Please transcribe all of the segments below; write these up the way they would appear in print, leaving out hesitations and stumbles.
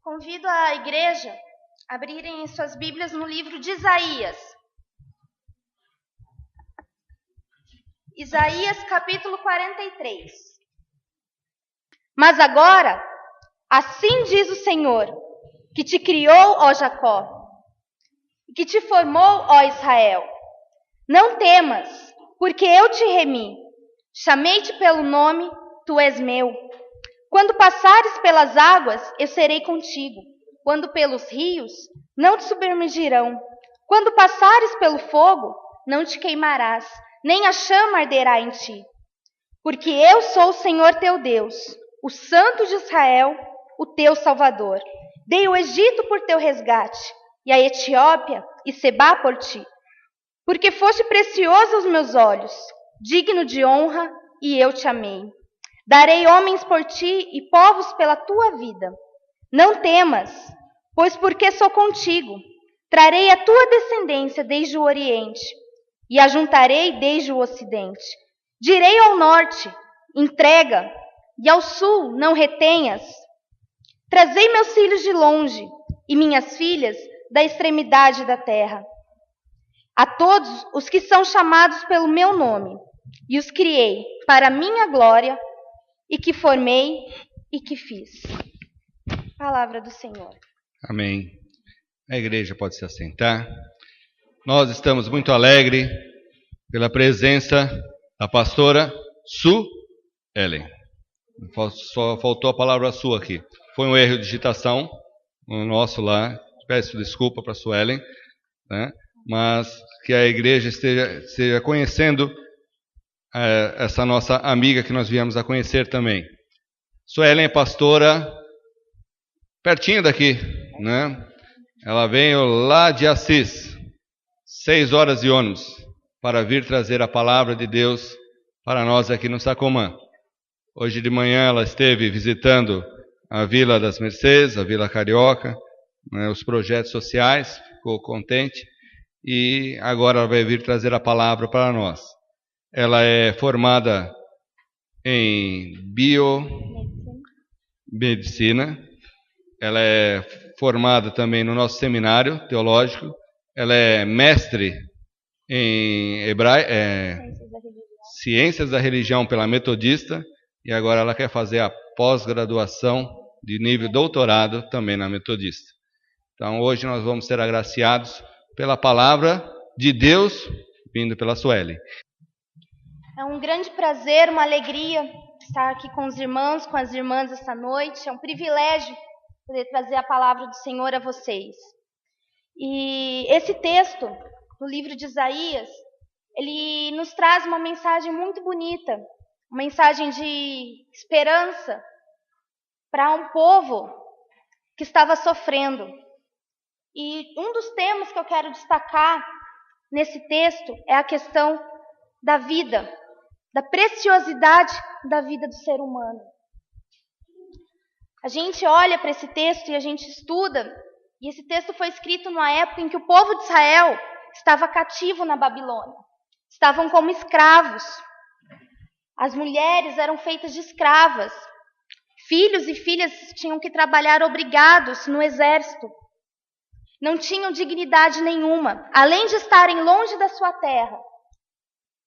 Convido a igreja a abrirem suas Bíblias no livro de Isaías. Isaías capítulo 43. Mas agora, assim diz o Senhor, que te criou, ó Jacó, e que te formou, ó Israel. Não temas, porque eu te remi. Chamei-te pelo nome, tu és meu. Quando passares pelas águas, eu serei contigo. Quando pelos rios, não te submergirão. Quando passares pelo fogo, não te queimarás, nem a chama arderá em ti. Porque eu sou o Senhor teu Deus, o Santo de Israel, o teu Salvador. Dei o Egito por teu resgate, e a Etiópia e Sebá por ti. Porque foste precioso aos meus olhos, digno de honra, e eu te amei. Darei homens por ti e povos pela tua vida. Não temas, pois porque sou contigo. Trarei a tua descendência desde o Oriente e a juntarei desde o Ocidente. Direi ao norte, entrega, e ao sul, não retenhas. Trazei meus filhos de longe e minhas filhas da extremidade da terra. A todos os que são chamados pelo meu nome, e os criei para a minha glória, e que formei e que fiz. Palavra do Senhor. Amém. A igreja pode se assentar. Nós estamos muito alegres pela presença da pastora Su Ellen. Só faltou a palavra Su aqui. Foi um erro de digitação no nosso lá. Peço desculpa para a Su Ellen, né? Mas que a igreja esteja conhecendo essa nossa amiga que nós viemos a conhecer também. Suelen é pastora pertinho daqui, né? Ela veio lá de Assis, 6 horas de ônibus, para vir trazer a palavra de Deus para nós aqui no Sacomã. Hoje de manhã ela esteve visitando a Vila das Mercês, a Vila Carioca, né, os projetos sociais, ficou contente, e agora ela vai vir trazer a palavra para nós. Ela é formada em biomedicina, ela é formada também no nosso seminário teológico, ela é mestre em Ciências da Religião pela Metodista, e agora ela quer fazer a pós-graduação de nível doutorado também na Metodista. Então hoje nós vamos ser agraciados pela palavra de Deus vindo pela Sueli. É um grande prazer, uma alegria estar aqui com os irmãos, com as irmãs esta noite. É um privilégio poder trazer a palavra do Senhor a vocês. E esse texto do livro de Isaías, ele nos traz uma mensagem muito bonita, uma mensagem de esperança para um povo que estava sofrendo. E um dos temas que eu quero destacar nesse texto é a questão da vida, da preciosidade da vida do ser humano. A gente olha para esse texto e a gente estuda, e esse texto foi escrito numa época em que o povo de Israel estava cativo na Babilônia. Estavam como escravos. As mulheres eram feitas de escravas. Filhos e filhas tinham que trabalhar obrigados no exército. Não tinham dignidade nenhuma, além de estarem longe da sua terra.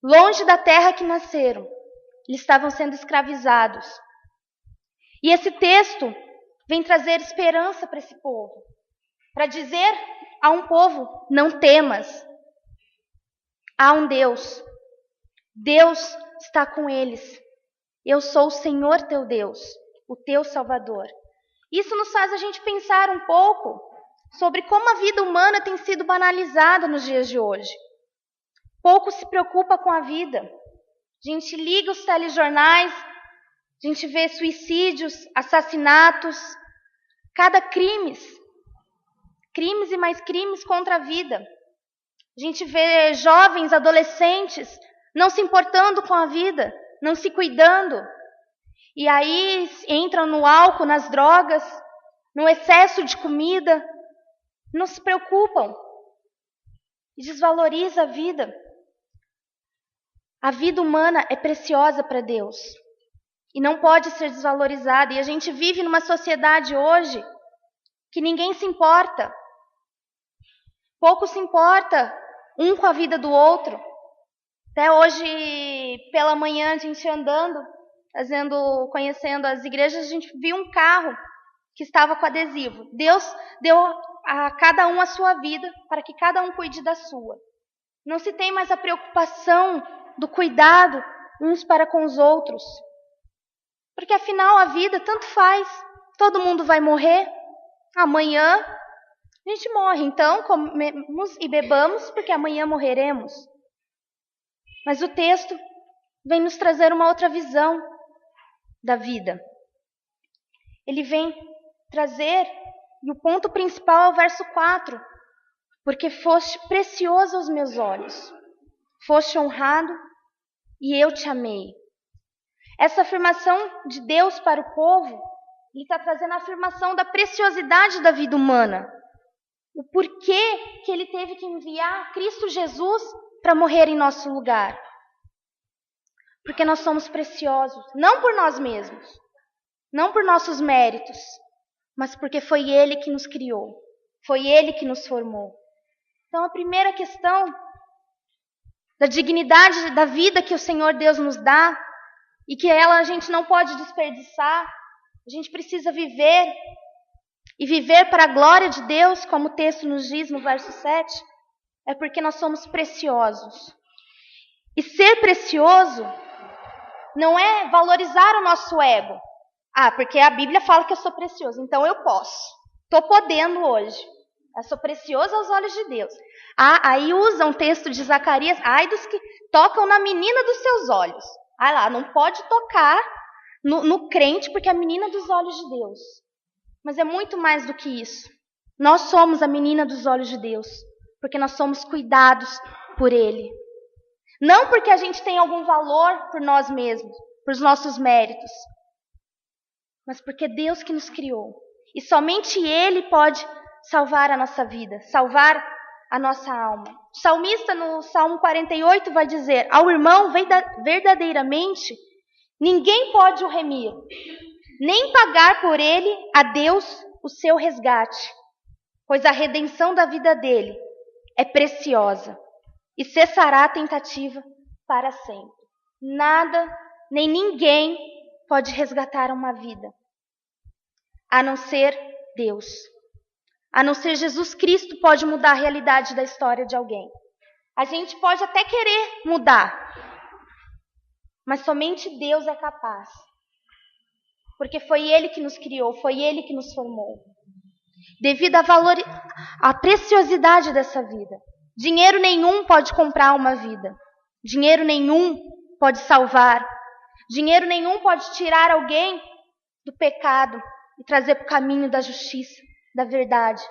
Longe da terra que nasceram, eles estavam sendo escravizados. E esse texto vem trazer esperança para esse povo, para dizer a um povo: não temas, há um Deus, Deus está com eles. Eu sou o Senhor teu Deus, o teu Salvador. Isso nos faz a gente pensar um pouco sobre como a vida humana tem sido banalizada nos dias de hoje. Pouco se preocupa com a vida. A gente liga os telejornais, a gente vê suicídios, assassinatos, cada crimes e mais crimes contra a vida. A gente vê jovens, adolescentes não se importando com a vida, não se cuidando. E aí entram no álcool, nas drogas, no excesso de comida, não se preocupam e desvaloriza a vida. A vida humana é preciosa para Deus e não pode ser desvalorizada. E a gente vive numa sociedade hoje que ninguém se importa. Pouco se importa um com a vida do outro. Até hoje, pela manhã, a gente andando, conhecendo as igrejas, a gente viu um carro que estava com adesivo. Deus deu a cada um a sua vida para que cada um cuide da sua. Não se tem mais a preocupação do cuidado uns para com os outros. Porque afinal a vida tanto faz. Todo mundo vai morrer. Amanhã a gente morre. Então comemos e bebamos porque amanhã morreremos. Mas o texto vem nos trazer uma outra visão da vida. Ele vem trazer, e o ponto principal é o verso 4. Porque foste precioso aos meus olhos. Foste honrado e eu te amei. Essa afirmação de Deus para o povo, ele está trazendo a afirmação da preciosidade da vida humana. O porquê que ele teve que enviar Cristo Jesus para morrer em nosso lugar. Porque nós somos preciosos, não por nós mesmos, não por nossos méritos, mas porque foi Ele que nos criou, foi Ele que nos formou. Então a primeira questão da dignidade da vida que o Senhor Deus nos dá, e que ela a gente não pode desperdiçar, a gente precisa viver, e viver para a glória de Deus, como o texto nos diz no verso 7, é porque nós somos preciosos. E ser precioso não é valorizar o nosso ego. Porque a Bíblia fala que eu sou precioso, então eu posso. Estou podendo hoje. Eu sou precioso aos olhos de Deus. Aí usa um texto de Zacarias, ai dos que tocam na menina dos seus olhos. Lá, não pode tocar no crente porque é a menina dos olhos de Deus. Mas é muito mais do que isso. Nós somos a menina dos olhos de Deus, porque nós somos cuidados por Ele. Não porque a gente tem algum valor por nós mesmos, por os nossos méritos, mas porque é Deus que nos criou. E somente Ele pode salvar a nossa vida, salvar a nossa alma. O salmista no Salmo 48 vai dizer: ao irmão verdadeiramente ninguém pode o remir, nem pagar por ele a Deus o seu resgate, pois a redenção da vida dele é preciosa e cessará a tentativa para sempre. Nada, nem ninguém pode resgatar uma vida, a não ser Deus. A não ser Jesus Cristo pode mudar a realidade da história de alguém. A gente pode até querer mudar, mas somente Deus é capaz. Porque foi Ele que nos criou, foi Ele que nos formou. Devido à preciosidade dessa vida. Dinheiro nenhum pode comprar uma vida. Dinheiro nenhum pode salvar. Dinheiro nenhum pode tirar alguém do pecado e trazer para o caminho da justiça, da verdade,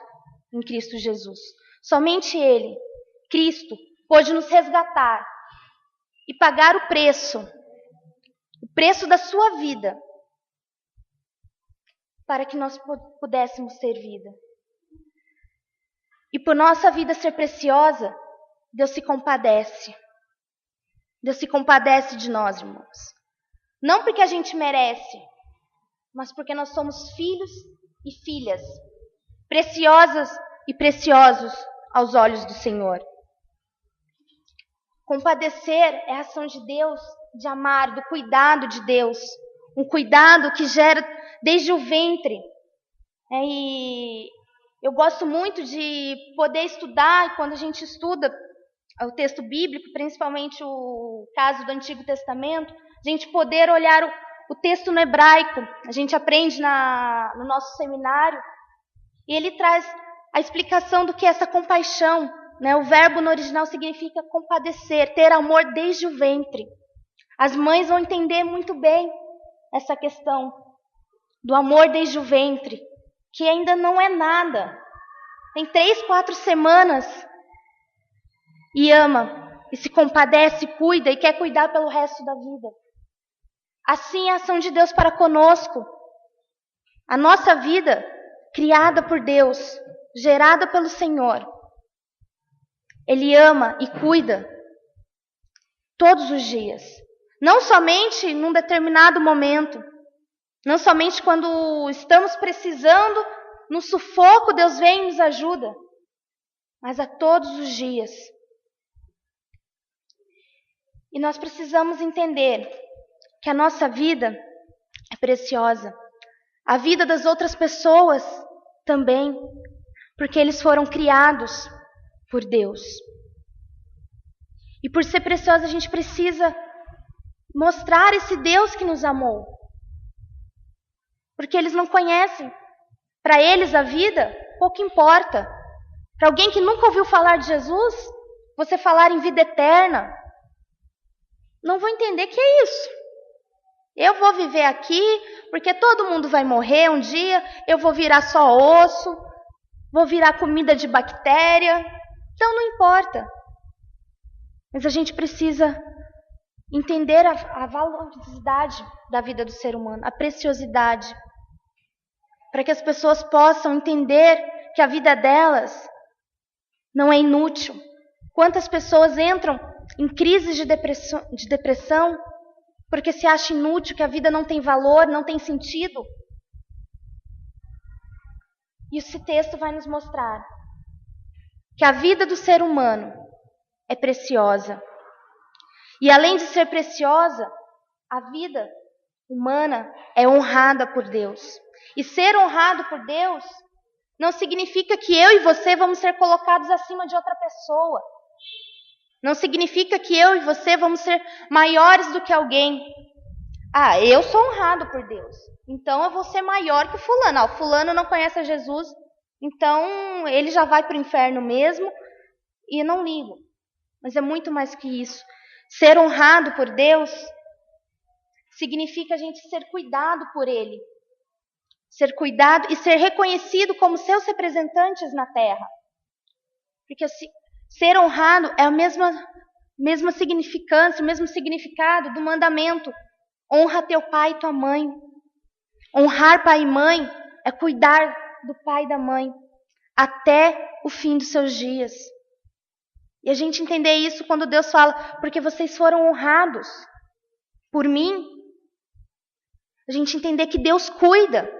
em Cristo Jesus. Somente Ele, Cristo, pôde nos resgatar e pagar o preço da sua vida, para que nós pudéssemos ter vida. E por nossa vida ser preciosa, Deus se compadece. Deus se compadece de nós, irmãos. Não porque a gente merece, mas porque nós somos filhos e filhas, preciosas e preciosos aos olhos do Senhor. Compadecer é a ação de Deus, de amar, do cuidado de Deus. Um cuidado que gera desde o ventre. E eu gosto muito de poder estudar, e quando a gente estuda o texto bíblico, principalmente o caso do Antigo Testamento, a gente poder olhar o texto no hebraico. A gente aprende no nosso seminário, e ele traz a explicação do que é essa compaixão. O verbo no original significa compadecer, ter amor desde o ventre. As mães vão entender muito bem essa questão do amor desde o ventre, que ainda não é nada. Tem 3, 4 semanas e ama, e se compadece, cuida e quer cuidar pelo resto da vida. Assim é a ação de Deus para conosco. A nossa vida, criada por Deus, gerada pelo Senhor, Ele ama e cuida todos os dias. Não somente num determinado momento, não somente quando estamos precisando no sufoco, Deus vem e nos ajuda, mas a todos os dias. E nós precisamos entender que a nossa vida é preciosa. A vida das outras pessoas também, porque eles foram criados por Deus. E por ser preciosa, a gente precisa mostrar esse Deus que nos amou. Porque eles não conhecem. Para eles a vida pouco importa. Para alguém que nunca ouviu falar de Jesus, você falar em vida eterna, não vou entender que é isso. Eu vou viver aqui porque todo mundo vai morrer um dia, eu vou virar só osso, vou virar comida de bactéria, então não importa. Mas a gente precisa entender a valoricidade da vida do ser humano, a preciosidade, para que as pessoas possam entender que a vida delas não é inútil. Quantas pessoas entram em crises de depressão porque se acha inútil, que a vida não tem valor, não tem sentido. E esse texto vai nos mostrar que a vida do ser humano é preciosa. E além de ser preciosa, a vida humana é honrada por Deus. E ser honrado por Deus não significa que eu e você vamos ser colocados acima de outra pessoa. Não significa que eu e você vamos ser maiores do que alguém. Ah, eu sou honrado por Deus, então eu vou ser maior que o fulano. O fulano não conhece a Jesus, então ele já vai para o inferno mesmo e não ligo. Mas é muito mais que isso. Ser honrado por Deus significa a gente ser cuidado por Ele. Ser cuidado e ser reconhecido como seus representantes na terra. Porque ser honrado é a mesma significância, o mesmo significado do mandamento. Honra teu pai e tua mãe. Honrar pai e mãe é cuidar do pai e da mãe até o fim dos seus dias. E a gente entender isso quando Deus fala, porque vocês foram honrados por mim. A gente entender que Deus cuida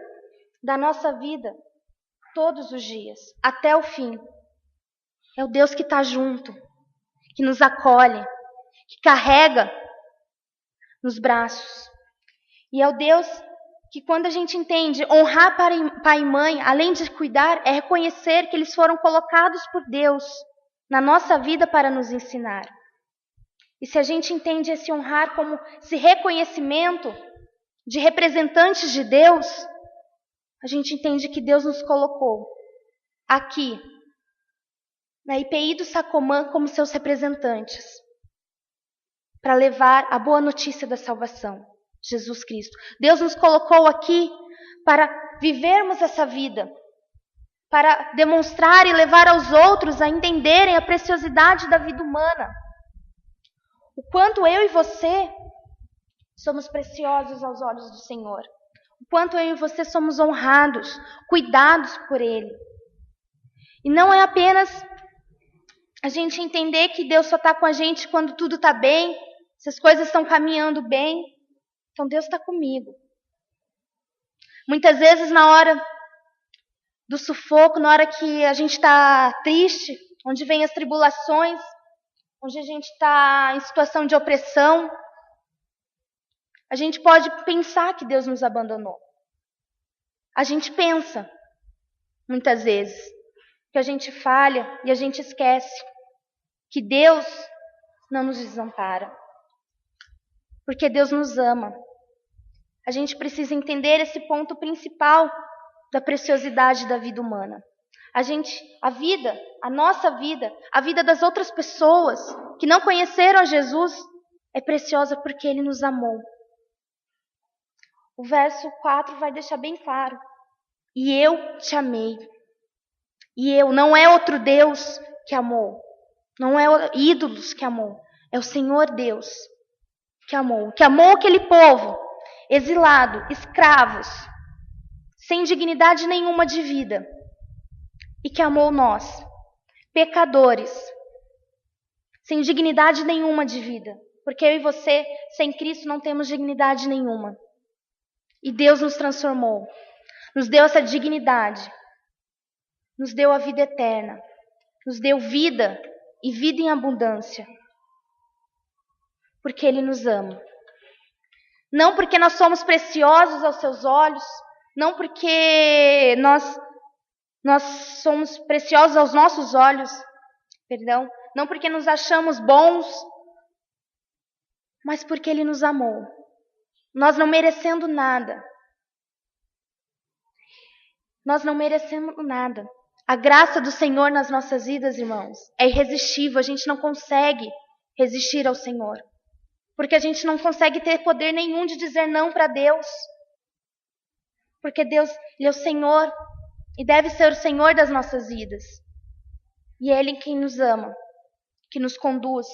da nossa vida todos os dias, até o fim. É o Deus que está junto, que nos acolhe, que carrega nos braços. E é o Deus que, quando a gente entende honrar pai e mãe, além de cuidar, é reconhecer que eles foram colocados por Deus na nossa vida para nos ensinar. E se a gente entende esse honrar como esse reconhecimento de representantes de Deus, a gente entende que Deus nos colocou aqui, na IPI do Sacomã, como seus representantes, para levar a boa notícia da salvação, Jesus Cristo. Deus nos colocou aqui para vivermos essa vida, para demonstrar e levar aos outros a entenderem a preciosidade da vida humana. O quanto eu e você somos preciosos aos olhos do Senhor. O quanto eu e você somos honrados, cuidados por Ele. E não é apenas a gente entender que Deus só está com a gente quando tudo está bem, se as coisas estão caminhando bem. Então Deus está comigo. Muitas vezes na hora do sufoco, na hora que a gente está triste, onde vem as tribulações, onde a gente está em situação de opressão, a gente pode pensar que Deus nos abandonou. A gente pensa, muitas vezes, que a gente falha e a gente esquece que Deus não nos desampara. Porque Deus nos ama. A gente precisa entender esse ponto principal da preciosidade da vida humana. A nossa vida, a vida das outras pessoas que não conheceram a Jesus é preciosa porque Ele nos amou. O verso 4 vai deixar bem claro. E eu te amei. E eu, não é outro Deus que amou. Não é ídolos que amou. É o Senhor Deus que amou. Que amou aquele povo exilado, escravos, sem dignidade nenhuma de vida. E que amou nós, pecadores, sem dignidade nenhuma de vida. Porque eu e você, sem Cristo, não temos dignidade nenhuma. E Deus nos transformou, nos deu essa dignidade nos deu a vida eterna, nos deu vida e vida em abundância, porque Ele nos ama. Não porque nós somos preciosos aos seus olhos, não porque nós somos preciosos aos nossos olhos, não porque nos achamos bons, mas porque Ele nos amou. Nós não merecendo nada. Nós não merecemos nada. A graça do Senhor nas nossas vidas, irmãos, é irresistível. A gente não consegue resistir ao Senhor. Porque a gente não consegue ter poder nenhum de dizer não para Deus. Porque Deus, Ele é o Senhor e deve ser o Senhor das nossas vidas. E é Ele quem nos ama, que nos conduz.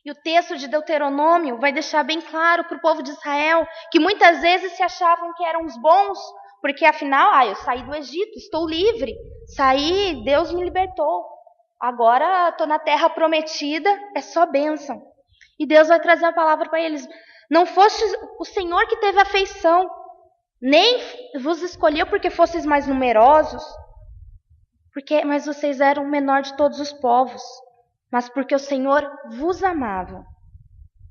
E o texto de Deuteronômio vai deixar bem claro para o povo de Israel que muitas vezes se achavam que eram os bons, porque afinal, eu saí do Egito, estou livre, saí, Deus me libertou. Agora estou na terra prometida, é só bênção. E Deus vai trazer a palavra para eles. Não fosse o Senhor que teve afeição, nem vos escolheu porque fosseis mais numerosos, mas vocês eram o menor de todos os povos, mas porque o Senhor vos amava.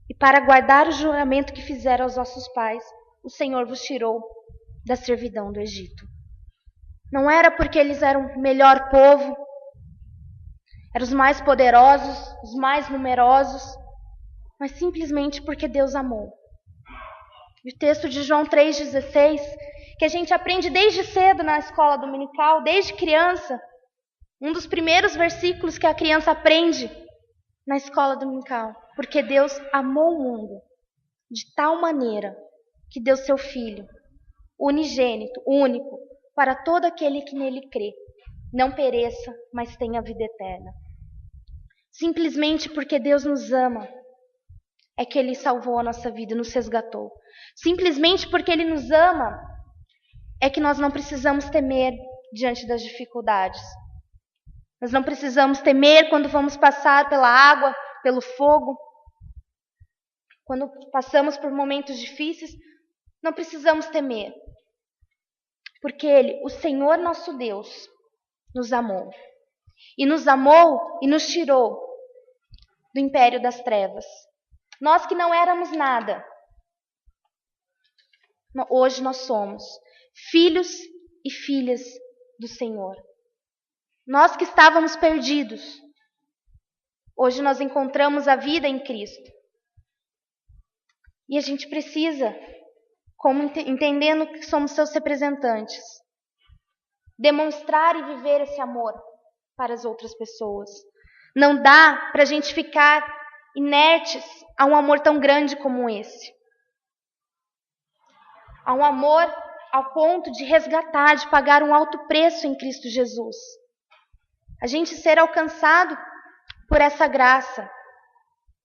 E para guardar o juramento que fizeram aos vossos pais, o Senhor vos tirou da servidão do Egito. Não era porque eles eram o melhor povo, eram os mais poderosos, os mais numerosos, mas simplesmente porque Deus amou. E o texto de João 3,16, que a gente aprende desde cedo na escola dominical, desde criança, um dos primeiros versículos que a criança aprende na escola dominical. Porque Deus amou o mundo de tal maneira que deu seu Filho, unigênito, único, para todo aquele que nele crê, não pereça, mas tenha vida eterna. Simplesmente porque Deus nos ama, é que Ele salvou a nossa vida, nos resgatou. Simplesmente porque Ele nos ama, é que nós não precisamos temer diante das dificuldades. Nós não precisamos temer quando vamos passar pela água, pelo fogo. Quando passamos por momentos difíceis, não precisamos temer. Porque Ele, o Senhor nosso Deus, nos amou. E nos amou e nos tirou do império das trevas. Nós que não éramos nada, hoje nós somos filhos e filhas do Senhor. Nós que estávamos perdidos, hoje nós encontramos a vida em Cristo. E a gente precisa, entendendo que somos seus representantes, demonstrar e viver esse amor para as outras pessoas. Não dá para a gente ficar inertes a um amor tão grande como esse. A um amor ao ponto de resgatar, de pagar um alto preço em Cristo Jesus. A gente ser alcançado por essa graça.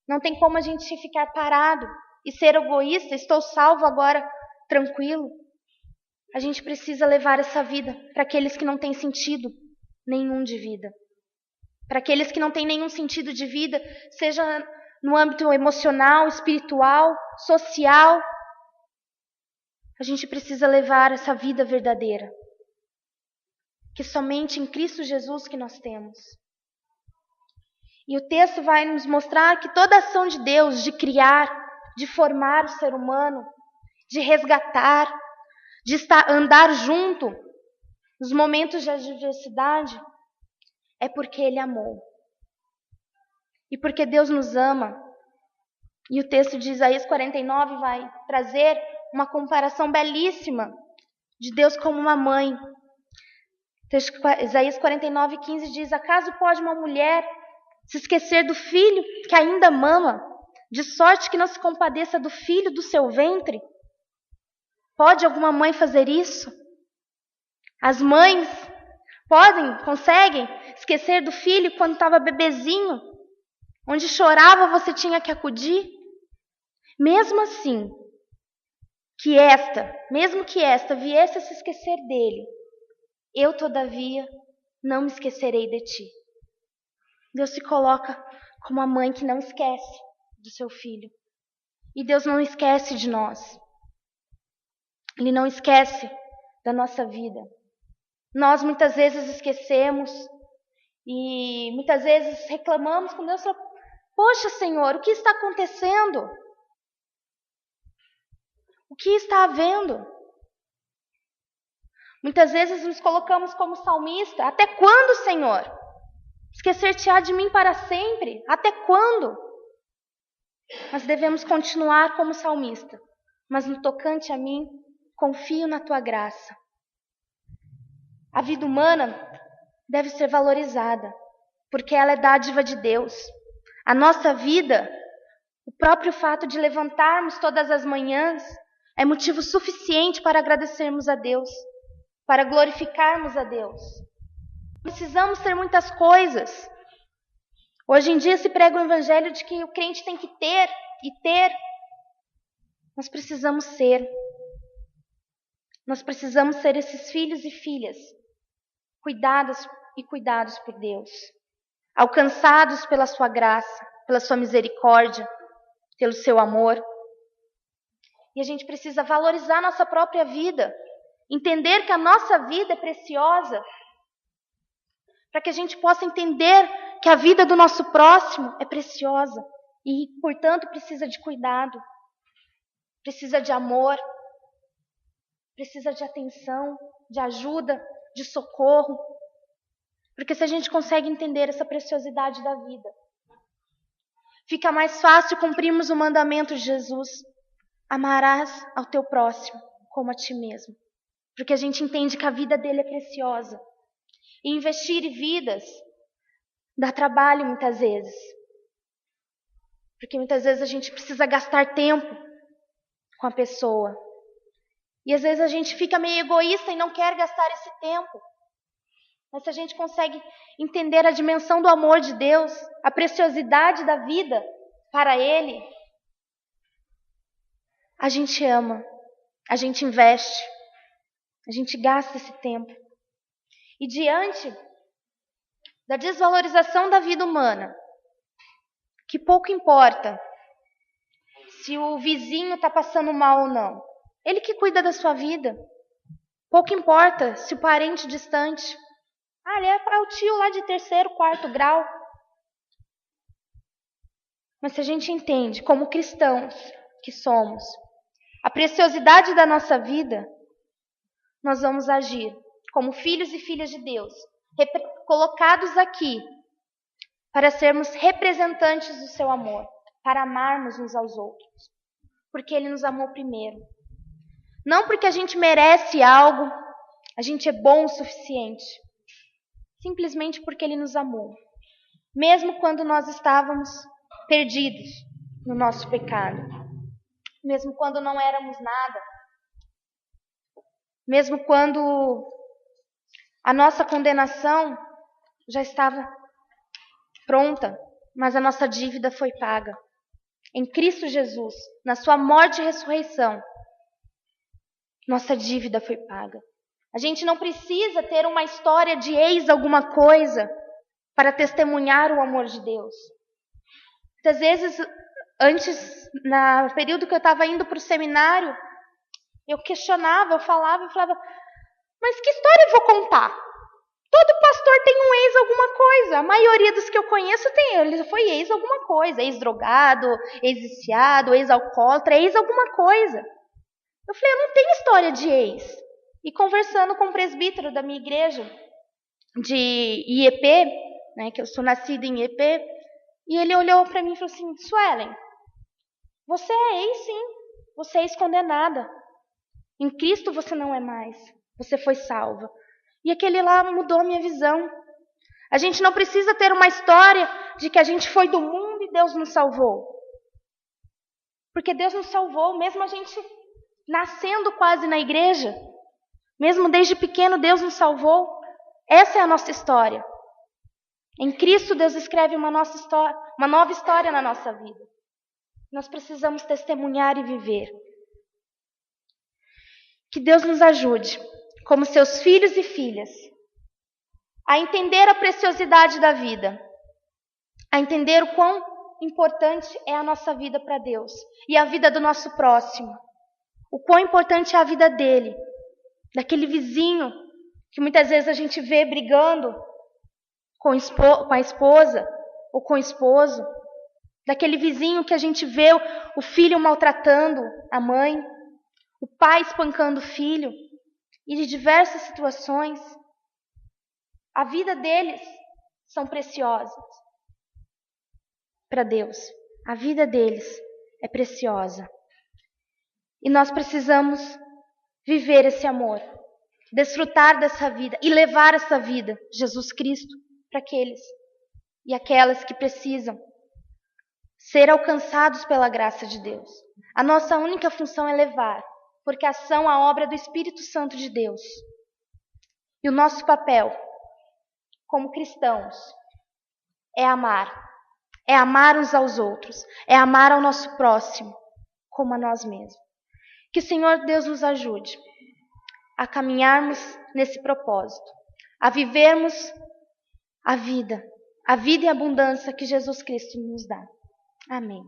Não tem como a gente ficar parado e ser egoísta, estou salvo agora, tranquilo. A gente precisa levar essa vida para aqueles que não têm sentido nenhum de vida. Para aqueles que não têm nenhum sentido de vida, seja no âmbito emocional, espiritual, social. A gente precisa levar essa vida verdadeira. Que somente em Cristo Jesus que nós temos. E o texto vai nos mostrar que toda a ação de Deus, de criar, de formar o ser humano, de resgatar, de andar junto nos momentos de adversidade, é porque Ele amou. E porque Deus nos ama. E o texto de Isaías 49 vai trazer uma comparação belíssima de Deus como uma mãe. Isaías 49:15 diz: acaso pode uma mulher se esquecer do filho que ainda mama, de sorte que não se compadeça do filho do seu ventre? Pode alguma mãe fazer isso? As mães conseguem esquecer do filho quando estava bebezinho, onde chorava você tinha que acudir? Mesmo assim, mesmo que esta viesse a se esquecer dele, eu, todavia, não me esquecerei de ti. Deus se coloca como a mãe que não esquece do seu filho. E Deus não esquece de nós. Ele não esquece da nossa vida. Nós muitas vezes esquecemos e muitas vezes reclamamos com Deus. Poxa, Senhor, o que está acontecendo? O que está havendo? Muitas vezes nos colocamos como salmista. Até quando, Senhor? Esquecer-te-á de mim para sempre? Até quando? Nós devemos continuar como salmista. Mas no tocante a mim, confio na tua graça. A vida humana deve ser valorizada, porque ela é dádiva de Deus. A nossa vida, o próprio fato de levantarmos todas as manhãs, é motivo suficiente para agradecermos a Deus, para glorificarmos a Deus. Precisamos ter muitas coisas. Hoje em dia se prega o evangelho de que o crente tem que ter e ter. Nós precisamos ser. Nós precisamos ser esses filhos e filhas, cuidados por Deus, alcançados pela sua graça, pela sua misericórdia, pelo seu amor. E a gente precisa valorizar nossa própria vida, entender que a nossa vida é preciosa, para que a gente possa entender que a vida do nosso próximo é preciosa e, portanto, precisa de cuidado, precisa de amor, precisa de atenção, de ajuda, de socorro. Porque se a gente consegue entender essa preciosidade da vida, fica mais fácil cumprirmos o mandamento de Jesus: amarás ao teu próximo como a ti mesmo. Porque a gente entende que a vida dele é preciosa. E investir em vidas dá trabalho muitas vezes. Porque muitas vezes a gente precisa gastar tempo com a pessoa. E às vezes a gente fica meio egoísta e não quer gastar esse tempo. Mas se a gente consegue entender a dimensão do amor de Deus, a preciosidade da vida para Ele, a gente ama, a gente investe, a gente gasta esse tempo. E diante da desvalorização da vida humana, que pouco importa se o vizinho está passando mal ou não, ele que cuida da sua vida. Pouco importa se o parente distante, ele é o tio lá de 3º, 4º grau. Mas se a gente entende, como cristãos que somos, a preciosidade da nossa vida, nós vamos agir como filhos e filhas de Deus, colocados aqui para sermos representantes do seu amor, para amarmos uns aos outros, porque Ele nos amou primeiro. Não porque a gente merece algo, a gente é bom o suficiente, simplesmente porque Ele nos amou, mesmo quando nós estávamos perdidos no nosso pecado, mesmo quando não éramos nada, mesmo quando a nossa condenação já estava pronta, mas a nossa dívida foi paga. Em Cristo Jesus, na sua morte e ressurreição, nossa dívida foi paga. A gente não precisa ter uma história de ex alguma coisa para testemunhar o amor de Deus. Muitas vezes, antes, no período que eu estava indo para o seminário, eu questionava, eu falava, mas que história eu vou contar? Todo pastor tem um ex alguma coisa. A maioria dos que eu conheço ele foi ex alguma coisa. Ex-drogado, ex-viciado, ex-alcoólatra, ex alguma coisa. Eu falei, eu não tenho história de ex. E conversando com o presbítero da minha igreja, de IEP, né, que eu sou nascida em IEP, e ele olhou para mim e falou assim, Suelen, você é ex sim, você é ex-condenada. Em Cristo você não é mais, você foi salva. E aquele lá mudou a minha visão. A gente não precisa ter uma história de que a gente foi do mundo e Deus nos salvou. Porque Deus nos salvou, mesmo a gente nascendo quase na igreja. Mesmo desde pequeno Deus nos salvou. Essa é a nossa história. Em Cristo Deus escreve uma nova história na nossa vida. Nós precisamos testemunhar e viver. Que Deus nos ajude, como seus filhos e filhas, a entender a preciosidade da vida, a entender o quão importante é a nossa vida para Deus e a vida do nosso próximo, o quão importante é a vida dele, daquele vizinho que muitas vezes a gente vê brigando com a esposa ou com o esposo, daquele vizinho que a gente vê o filho maltratando a mãe, o pai espancando o filho, e de diversas situações. A vida deles são preciosas para Deus. A vida deles é preciosa. E nós precisamos viver esse amor, desfrutar dessa vida e levar essa vida, Jesus Cristo, para aqueles e aquelas que precisam ser alcançados pela graça de Deus. A nossa única função é levar, porque são a obra do Espírito Santo de Deus. E o nosso papel, como cristãos, é amar uns aos outros, é amar ao nosso próximo, como a nós mesmos. Que o Senhor Deus nos ajude a caminharmos nesse propósito, a vivermos a vida em abundância que Jesus Cristo nos dá. Amém.